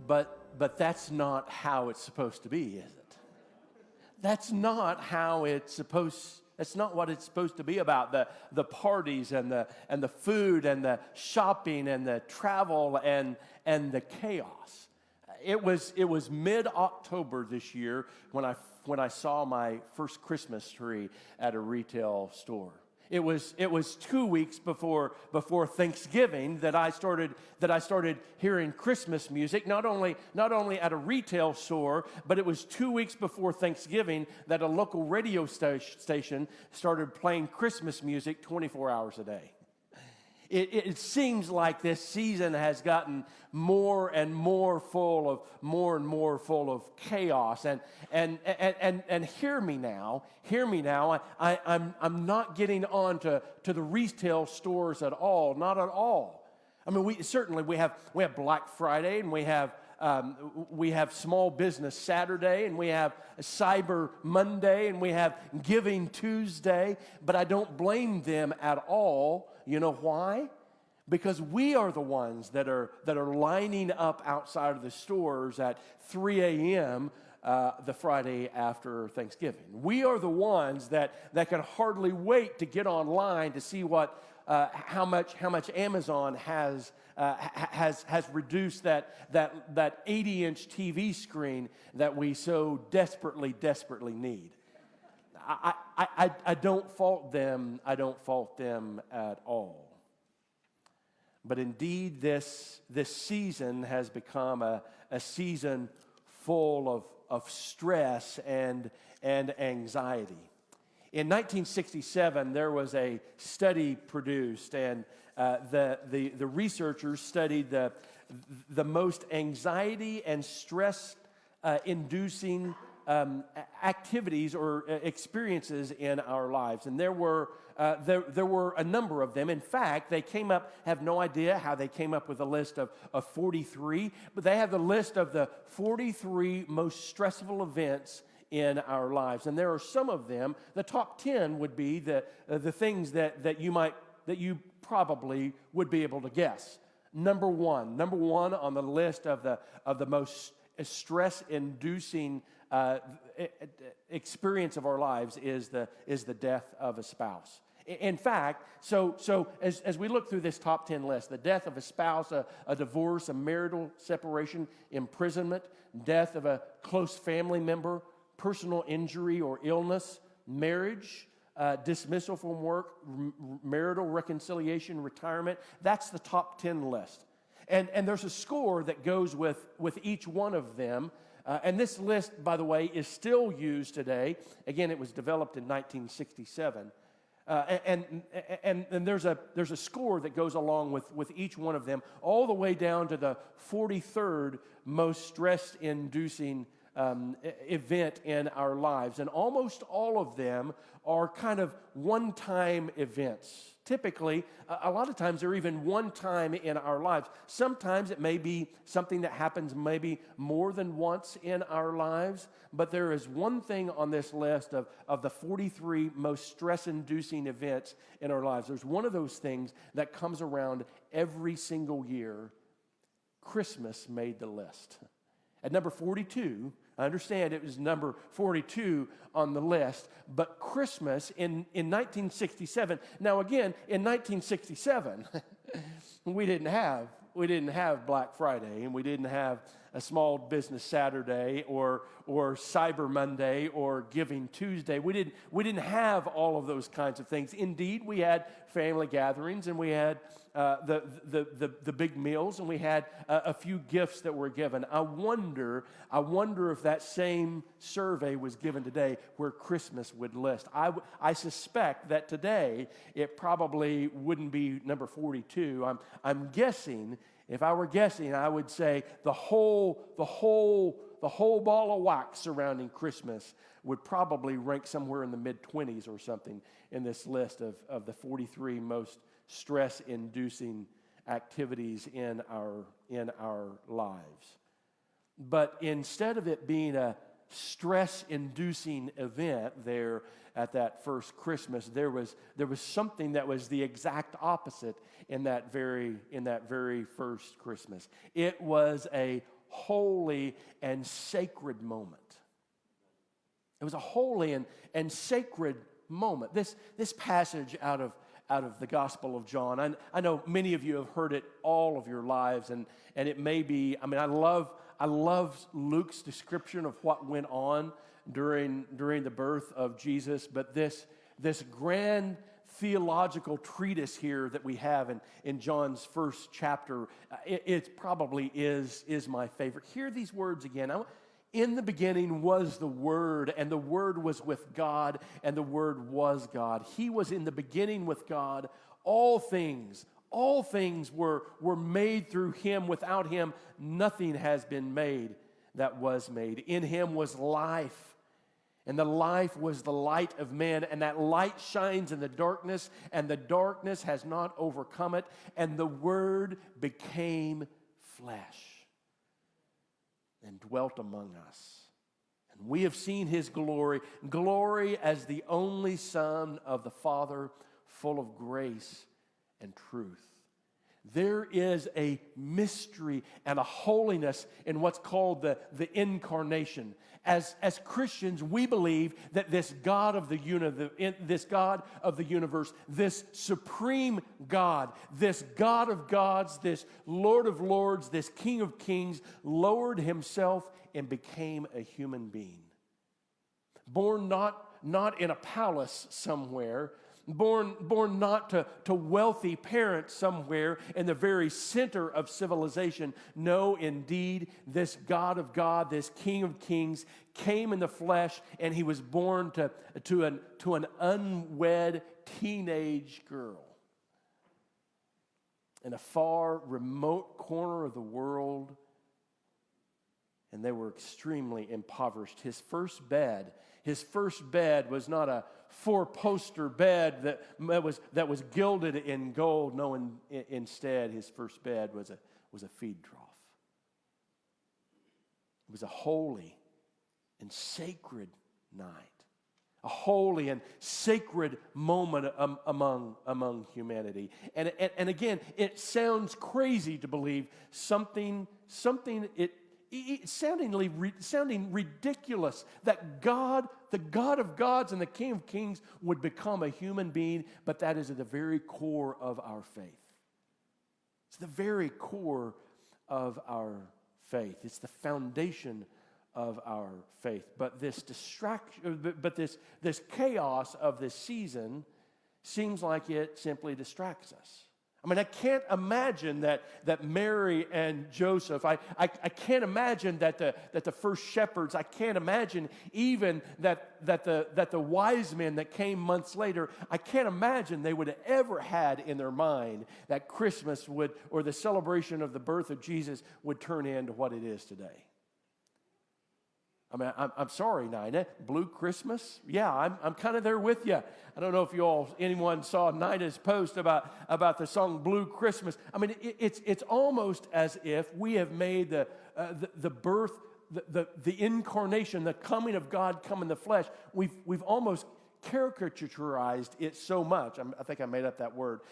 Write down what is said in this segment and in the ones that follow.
But that's not how it's supposed to be, is it? That's not what it's supposed to be about. The parties and the food and the shopping and the travel and the chaos. It was mid-October this year when I saw my first Christmas tree at a retail store. It was 2 weeks before Thanksgiving that I started hearing Christmas music, not only at a retail store, but it was 2 weeks before Thanksgiving that a local radio station started playing Christmas music 24 hours a day. It seems like this season has gotten more and more full of chaos. And hear me now. I'm not getting on to the retail stores at all. Not at all. I mean, we have Black Friday, and we have Small Business Saturday, and we have Cyber Monday, and we have Giving Tuesday. But I don't blame them at all. You know why? Because we are the ones that are lining up outside of the stores at 3 a.m. The Friday after Thanksgiving. We are the ones that can hardly wait to get online to see how much Amazon has reduced that 80-inch TV screen that we so desperately need. I don't fault them. I don't fault them at all. But indeed, this season has become a season full of stress and anxiety. In 1967, there was a study produced, and the researchers studied the most anxiety and stress inducing activities or experiences in our lives, and there were a number of them. In fact, they have no idea how they came up with a list of 43, but they have the list of the 43 most stressful events in our lives, and there are some of them. The top 10 would be the things that you probably would be able to guess. Number one on the list of the most stress-inducing experience of our lives is the death of a spouse. In fact, so as we look through this top 10 list, the death of a spouse, a divorce, a marital separation, imprisonment, death of a close family member, personal injury or illness, marriage, dismissal from work, marital reconciliation, retirement. That's the top 10 list. And there's a score that goes with each one of them. And this list, by the way, is still used today. Again, it was developed in 1967. And there's a score that goes along with each one of them, all the way down to the 43rd most stress-inducing event in our lives. And almost all of them are kind of one-time events. Typically, a lot of times they're even one time in our lives. Sometimes it may be something that happens maybe more than once in our lives, but there is one thing on this list of the 43 most stress-inducing events in our lives. There's one of those things that comes around every single year. Christmas made the list. At number 42, I understand it was number 42 on the list, but Christmas in 1967. Now again, in 1967, we didn't have Black Friday, and we didn't have a Small Business Saturday or Cyber Monday or Giving Tuesday. We didn't have all of those kinds of things. Indeed, we had family gatherings, and we had the big meals, and we had a few gifts that were given. I wonder if that same survey was given today, where Christmas would list. I suspect that today it probably wouldn't be number 42. I'm guessing. If I were guessing, I would say the whole ball of wax surrounding Christmas would probably rank somewhere in the mid-20s or something in this list of the 43 most stress-inducing activities in our lives. But instead of it being a stress-inducing event there at that first Christmas, there was something that was the exact opposite in that very first Christmas. It was a holy and sacred moment. It was a holy and sacred moment. This passage out of the Gospel of John, I know many of you have heard it all of your lives, and it may be, I love Luke's description of what went on during the birth of Jesus, but this grand theological treatise here that we have in John's first chapter, it probably is my favorite. Hear these words again. In the beginning was the Word, and the Word was with God, and the Word was God. He was in the beginning with God. All things were made through Him. Without Him, nothing has been made that was made. In Him was life, and the life was the light of men, and that light shines in the darkness, and the darkness has not overcome it, and the Word became flesh and dwelt among us. And we have seen His glory as the only Son of the Father, full of grace and truth. There is a mystery and a holiness in what's called the incarnation. As Christians, we believe that this God of the universe, this supreme God, this God of gods, this Lord of lords, this King of kings, lowered Himself and became a human being. Born not in a palace somewhere, born not to wealthy parents somewhere in the very center of civilization. No, indeed, this God of God, this King of kings, came in the flesh, and He was born to an unwed teenage girl in a far remote corner of the world, and they were extremely impoverished. His first bed was not a four-poster bed that was gilded in gold. No, instead, his first bed was a feed trough. It was a holy and sacred night, a holy and sacred moment among humanity. And again, it sounds crazy to believe something sounding ridiculous that God, the God of gods and the King of kings, would become a human being, but that is at the very core of our faith. It's the very core of our faith. It's the foundation of our faith. But this distraction, this chaos of this season seems like it simply distracts us. I mean, I can't imagine that Mary and Joseph, I can't imagine that the first shepherds, I can't imagine even that the wise men that came months later, I can't imagine they would have ever had in their mind that Christmas would, or the celebration of the birth of Jesus, would turn into what it is today. I mean, I'm sorry, Nina. Blue Christmas? Yeah, I'm kind of there with you. I don't know if anyone saw Nina's post about the song Blue Christmas. I mean, it's almost as if we have made the birth, the incarnation, the coming of God come in the flesh. We've almost caricaturized it so much. I think I made up that word.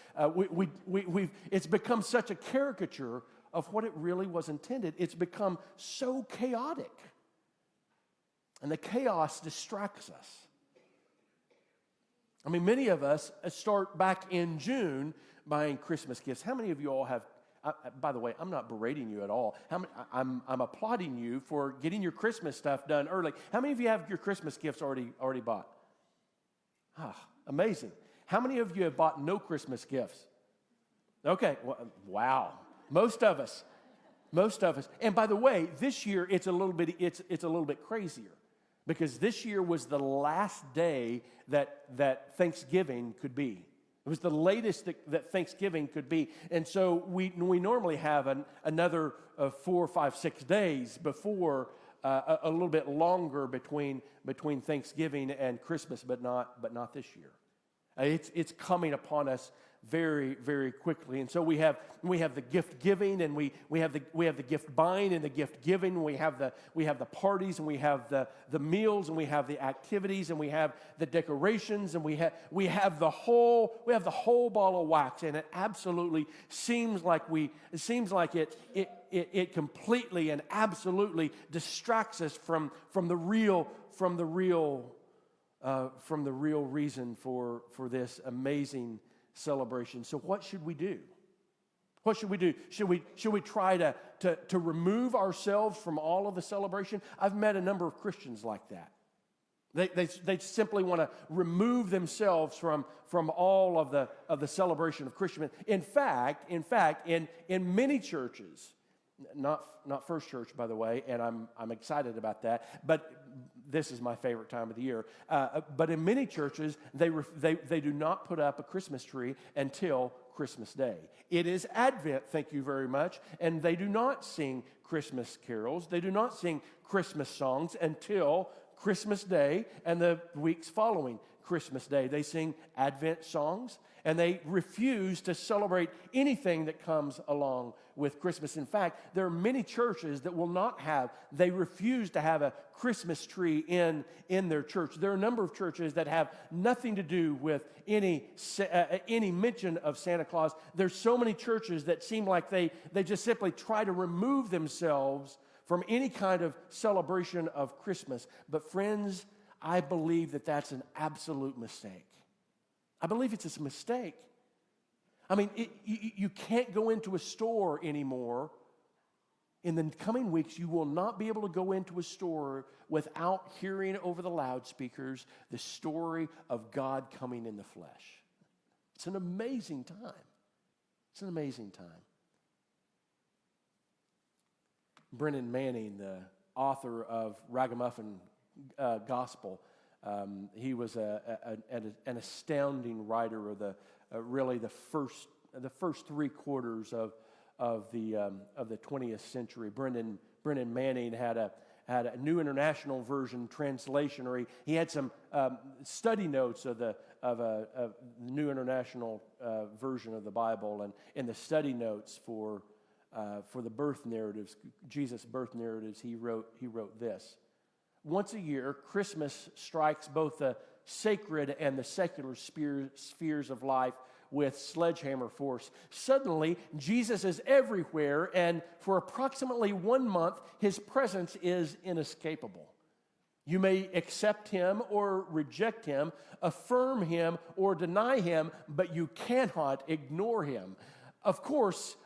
It's become such a caricature of what it really was intended. It's become so chaotic. And the chaos distracts us. I mean, many of us start back in June buying Christmas gifts. How many of you all have, by the way, I'm not berating you at all. I'm applauding you for getting your Christmas stuff done early. How many of you have your Christmas gifts already bought? Amazing. How many of you have bought no Christmas gifts? Okay, wow. Most of us. And by the way, this year it's a little bit crazier. Because this year was the last day that Thanksgiving could be. It was the latest that Thanksgiving could be. And so we normally have another 4, 5, 6 days before, a little bit longer between Thanksgiving and Christmas, but not this year. It's coming upon us very, very quickly. And so we have the gift giving, and we have the gift buying and the gift giving. We have the parties, and we have the meals, and we have the activities, and we have the decorations, and we have the whole ball of wax. And it absolutely seems like it completely and absolutely distracts us from the real reason for this amazing celebration. So what should we do? What should we do? Should we try to remove ourselves from all of the celebration? I've met a number of Christians like that. They simply want to remove themselves from all of the celebration of Christmas. In fact, in many churches, not First Church, by the way, and I'm excited about that, but this is my favorite time of the year. But in many churches, they do not put up a Christmas tree until Christmas Day. It is Advent, thank you very much, and they do not sing Christmas carols. They do not sing Christmas songs until Christmas Day and the weeks following Christmas Day. They sing Advent songs, and they refuse to celebrate anything that comes along with Christmas. In fact, there are many churches that they refuse to have a Christmas tree in their church. There are a number of churches that have nothing to do with any mention of Santa Claus. There's so many churches that seem like they just simply try to remove themselves from any kind of celebration of Christmas. But friends, I believe that that's an absolute mistake. I believe it's a mistake. I mean, you can't go into a store anymore. In the coming weeks, you will not be able to go into a store without hearing over the loudspeakers the story of God coming in the flesh. It's an amazing time. It's an amazing time. Brennan Manning, the author of Ragamuffin Gospel, he was an astounding writer of the first 3 quarters of the 20th century. Brennan Manning had a New International Version translation, or he had some study notes of a New International Version of the Bible, and in the study notes for the birth narratives, Jesus' birth narratives, he wrote this: once a year, Christmas strikes both the sacred and the secular spheres of life with sledgehammer force. Suddenly, Jesus is everywhere, and for approximately 1 month, his presence is inescapable. You may accept him or reject him, affirm him or deny him, but you cannot ignore him. Of course,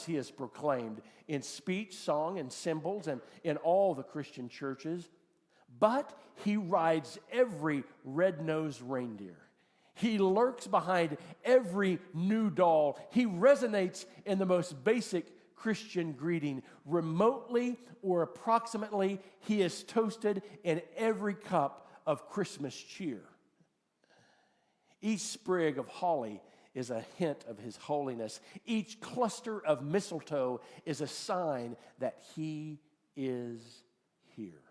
he is proclaimed in speech, song, and symbols, and in all the Christian churches. But he rides every red-nosed reindeer. He lurks behind every new doll. He resonates in the most basic Christian greeting. Remotely or approximately, he is toasted in every cup of Christmas cheer. Each sprig of holly is a hint of his holiness. Each cluster of mistletoe is a sign that he is here.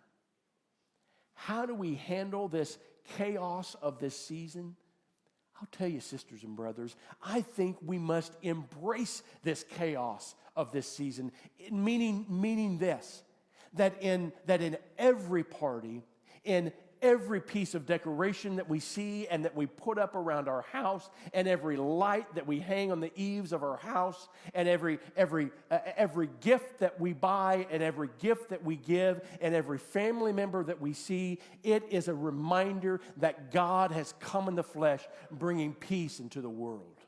How do we handle this chaos of this season? I'll tell you, sisters and brothers, I think we must embrace this chaos of this season, meaning this, that in every party, in every piece of decoration that we see and that we put up around our house, and every light that we hang on the eaves of our house, and every gift that we buy, and every gift that we give, and every family member that we see, it is a reminder that God has come in the flesh, bringing peace into the world.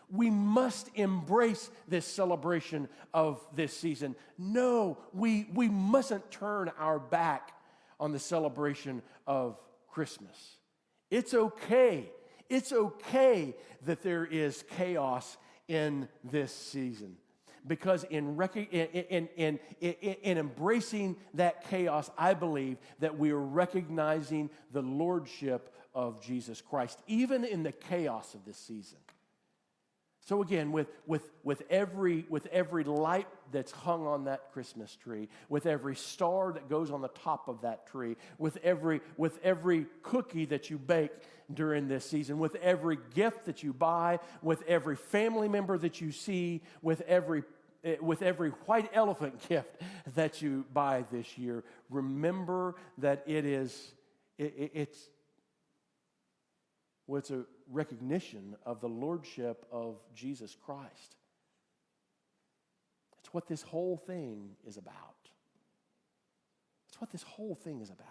We must embrace this celebration of this season. No, we mustn't turn our back on the celebration of Christmas. It's okay. It's okay that there is chaos in this season, because in embracing that chaos, I believe that we are recognizing the lordship of Jesus Christ, even in the chaos of this season. So again, with every light that's hung on that Christmas tree, with every star that goes on the top of that tree, with every cookie that you bake during this season, with every gift that you buy, with every family member that you see, with every white elephant gift that you buy this year, remember that it's a recognition of the lordship of Jesus Christ. It's what this whole thing is about. It's what this whole thing is about.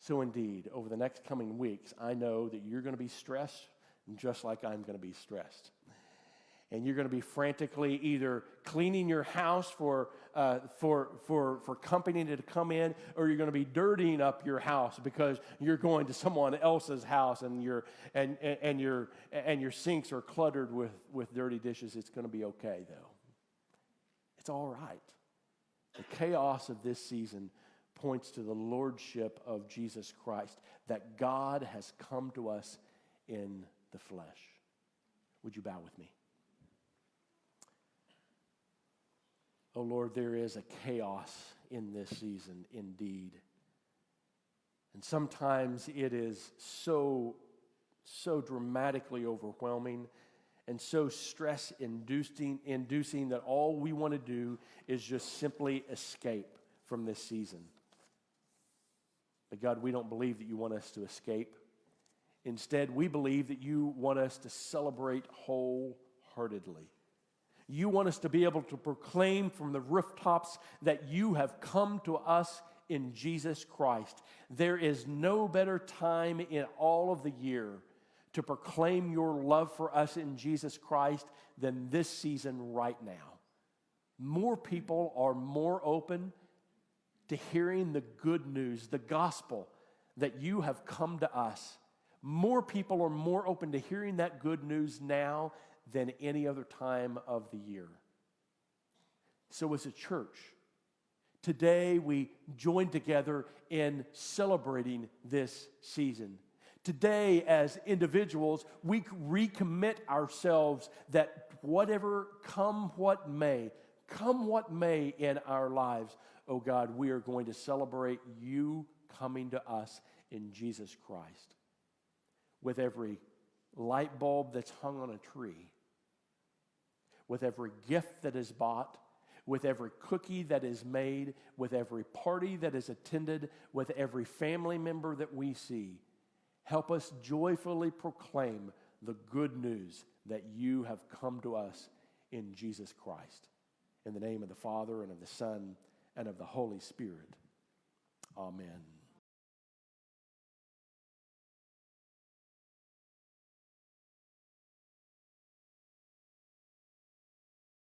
So indeed, over the next coming weeks, I know that you're going to be stressed just like I'm going to be stressed. And you're going to be frantically either cleaning your house for company to come in, or you're going to be dirtying up your house because you're going to someone else's house and your sinks are cluttered with dirty dishes. It's going to be okay though. It's all right. The chaos of this season points to the lordship of Jesus Christ, that God has come to us in the flesh. Would you bow with me? Oh Lord, there is a chaos in this season indeed. And sometimes it is so dramatically overwhelming and so stress-inducing that all we want to do is just simply escape from this season. But God, we don't believe that you want us to escape. Instead, we believe that you want us to celebrate wholeheartedly. You want us to be able to proclaim from the rooftops that you have come to us in Jesus Christ. There is no better time in all of the year to proclaim your love for us in Jesus Christ than this season right now. More people are more open to hearing the good news, the gospel, that you have come to us. More people are more open to hearing that good news now than any other time of the year. So as a church, today we join together in celebrating this season. Today, as individuals, we recommit ourselves that come what may in our lives, oh God, we are going to celebrate you coming to us in Jesus Christ. With every light bulb that's hung on a tree, with every gift that is bought, with every cookie that is made, with every party that is attended, with every family member that we see, help us joyfully proclaim the good news that you have come to us in Jesus Christ. In the name of the Father, and of the Son, and of the Holy Spirit. Amen.